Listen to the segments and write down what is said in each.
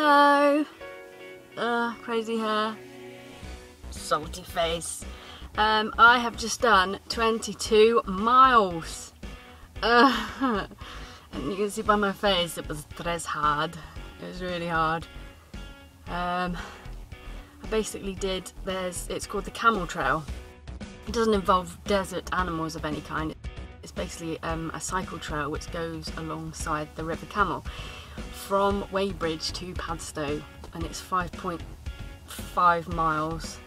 Hello! Crazy hair, salty face. I have just done 22 miles. And you can see by my face it was hard. It was really hard. I basically did, it's called the Camel Trail. It doesn't involve desert animals of any kind. It's basically a cycle trail which goes alongside the River Camel from Weybridge to Padstow, and it's 5.5 miles.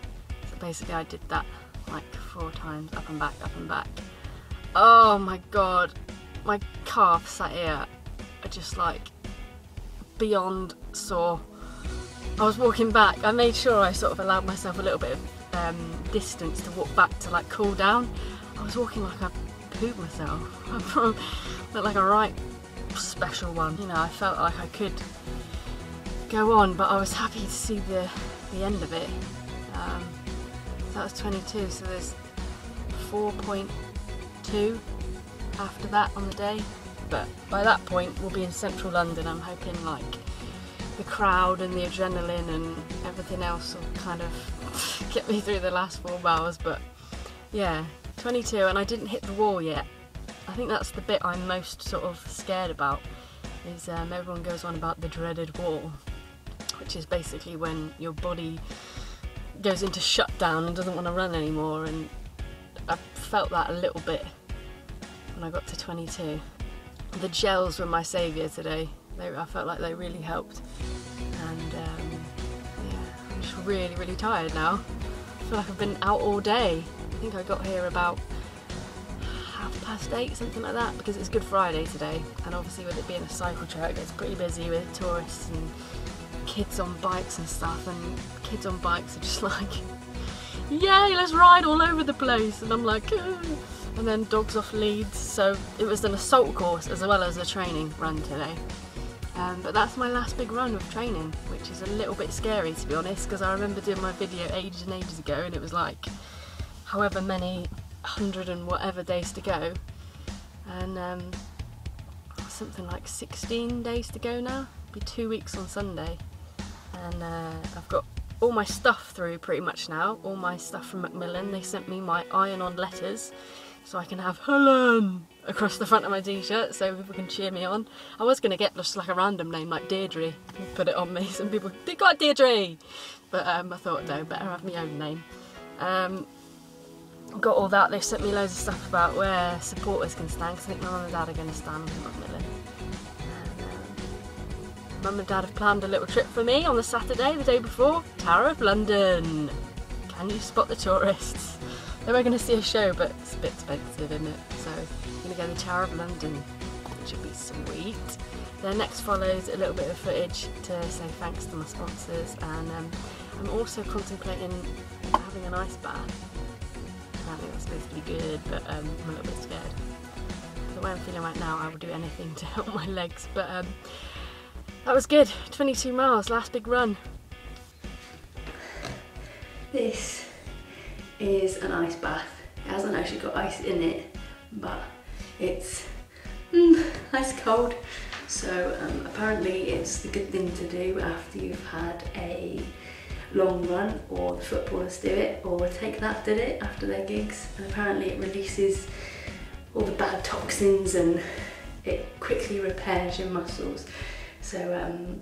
So basically I did that like 4 times, up and back, up and back. Oh my god, my calves sat here are just like beyond sore. I was walking back, I made sure I sort of allowed myself a little bit of distance to walk back to like cool down. I was walking like I pooped myself. Looked like a right special one. You know, I felt like I could go on, but I was happy to see the end of it. That was 22, so there's 4.2 after that on the day. But by that point we'll be in central London. I'm hoping like the crowd and the adrenaline and everything else will kind of get me through the last 4 miles. But yeah, 22, and I didn't hit the wall yet. I think that's the bit I'm most sort of scared about, is everyone goes on about the dreaded wall, which is basically when your body goes into shutdown and doesn't want to run anymore, and I felt that a little bit when I got to 22. The gels were my saviour today. I felt like they really helped, and yeah, I'm just really, really tired now. I feel like I've been out all day. I think I got here about 8:30, something like that, because it's Good Friday today, and obviously with it being a cycle trail it gets pretty busy with tourists and kids on bikes and stuff, and kids on bikes are just like, yay, let's ride all over the place, and I'm like, ugh. And then dogs off leads, so it was an assault course as well as a training run today. But that's my last big run of training, which is a little bit scary to be honest, because I remember doing my video ages and ages ago and it was like however many 100 and whatever days to go, and something like 16 days to go now. It'll be 2 weeks on Sunday, and I've got all my stuff through pretty much now, all my stuff from Macmillan. They sent me my iron-on letters so I can have Helen across the front of my t-shirt so people can cheer me on. I was going to get just like a random name like Deirdre and put it on me. Some people, they got Deirdre! But I thought no, better have my own name. Got all that. They've sent me loads of stuff about where supporters can stand, because I think my mum and dad are going to stand in Macmillan. And mum and dad have planned a little trip for me on the Saturday, the day before. Tower of London. Can you spot the tourists? They were going to see a show, but it's a bit expensive, isn't it? So I'm going to go to the Tower of London, which would be sweet. Then next follows a little bit of footage to say thanks to my sponsors, and I'm also contemplating having an ice bath. I think that's supposed to be good, but I'm a little bit scared. The way I'm feeling right now, I will do anything to help my legs, but that was good. 22 miles, last big run. This is an ice bath. It hasn't actually got ice in it, but it's ice cold. So apparently it's the good thing to do after you've had a long run, or the footballers do it, or Take That did it after their gigs, and apparently it releases all the bad toxins and it quickly repairs your muscles. So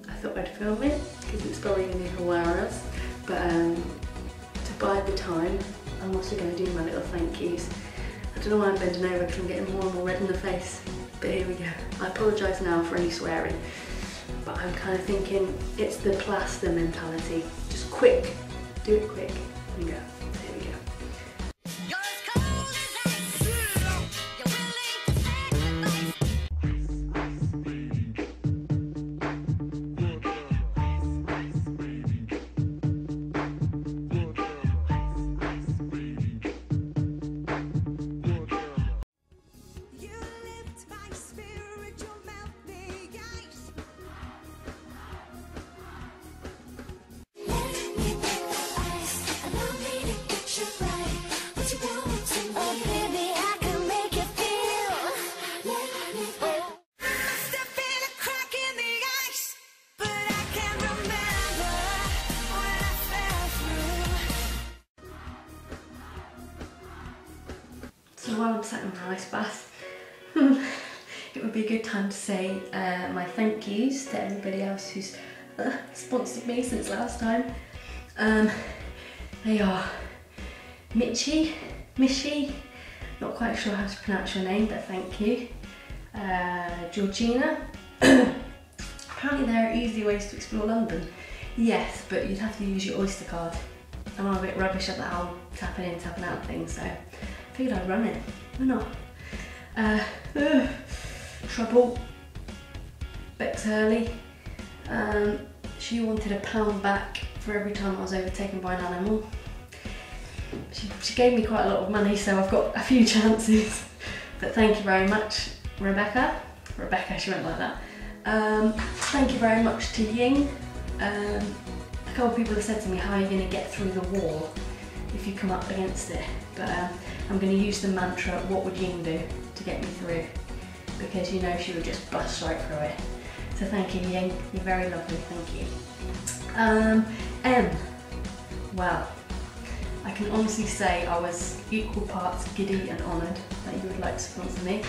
I thought I'd film it because it's probably going to be for hours, but to bide the time I'm also going to do my little thank yous. I don't know why I'm bending over because I'm getting more and more red in the face, but here we go. I apologise now for any swearing, but I'm kind of thinking it's the plaster mentality. Just quick, do it quick and go. So here we go. would be a good time to say my thank yous to everybody else who's sponsored me since last time. They are Mishi, not quite sure how to pronounce your name, but thank you. Georgina. Apparently there are easy ways to explore London. Yes, but you'd have to use your Oyster card. And I'm a bit rubbish at that whole tapping in, tapping out thing, so I figured I'd run it. Why not? Trouble. Bex Hurley. She wanted £1 back for every time I was overtaken by an animal. She gave me quite a lot of money, so I've got a few chances. But thank you very much, Rebecca. She went like that. Thank you very much to Ying. A couple of people have said to me, how are you going to get through the wall if you come up against it? But I'm going to use the mantra, what would Ying do to get me through? Because you know she would just bust right through it. So thank you, Ying. You're very lovely, thank you. M. Well, I can honestly say I was equal parts giddy and honoured that you would like to sponsor me.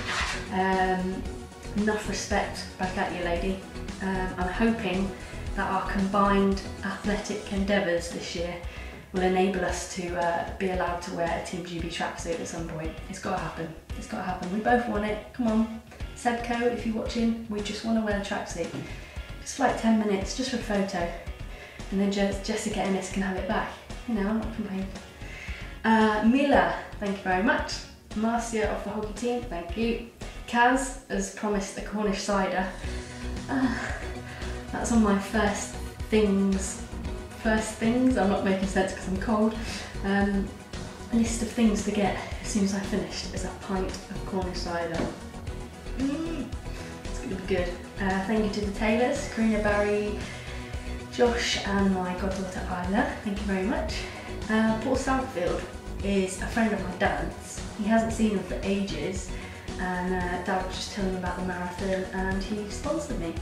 Enough respect back at you, lady. I'm hoping that our combined athletic endeavours this year will enable us to be allowed to wear a Team GB tracksuit at some point. It's got to happen. It's got to happen. We both want it. Come on, Sebco, if you're watching, we just want to wear a tracksuit. Just for like 10 minutes, just for a photo, and then Jessica Ennis can have it back. You know, I'm not complaining. Mila, thank you very much. Marcia of the hockey team, thank you. Kaz has promised a Cornish cider. That's on my first things, I'm not making sense because I'm cold. List of things to get as soon as I finished is a pint of Cornish cider. It's going to be good. Thank you to the Taylors, Karina, Barry, Josh and my goddaughter Isla, thank you very much. Paul Southfield is a friend of my dad's. He hasn't seen him for ages, and Dad was just telling me about the marathon and he sponsored me.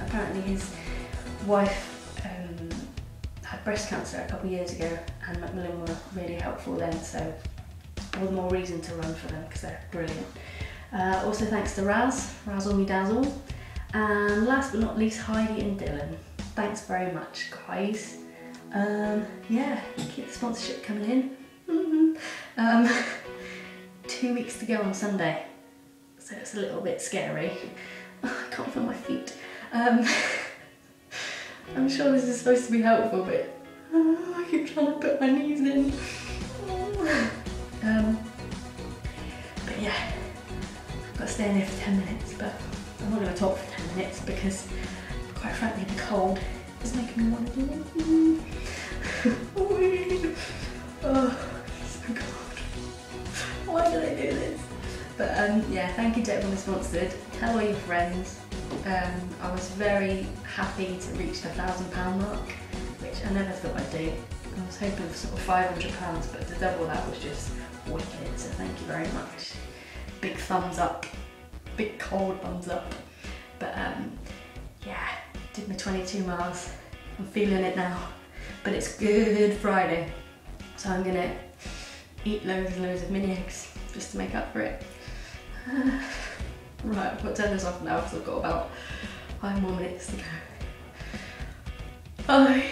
Apparently his wife had breast cancer a couple of years ago and Macmillan were really helpful then, so all the more reason to run for them because they're brilliant. Also thanks to Razzle Me Dazzle, and last but not least Heidi and Dylan. Thanks very much, guys. Yeah, keep the sponsorship coming in. 2 weeks to go on Sunday, so it's a little bit scary. I can't feel my feet. I'm sure this is supposed to be helpful, but I keep trying to put my knees in. But yeah, I've got to stay in there for 10 minutes, but I'm not going to talk for 10 minutes because, quite frankly, the cold is making me want to do it. Oh, so cold. Why did I do this? But yeah, thank you to everyone who sponsored. Tell all your friends. I was very happy to reach the £1,000 mark, which I never thought I'd do. I was hoping for sort of £500, but to double that was just wicked, so thank you very much. Big thumbs up, big cold thumbs up. But yeah, did my 22 miles. I'm feeling it now, but it's Good Friday, so I'm gonna eat loads and loads of mini eggs just to make up for it. Right, I've got to turn this off now because I've got about 5 more minutes to go. Bye.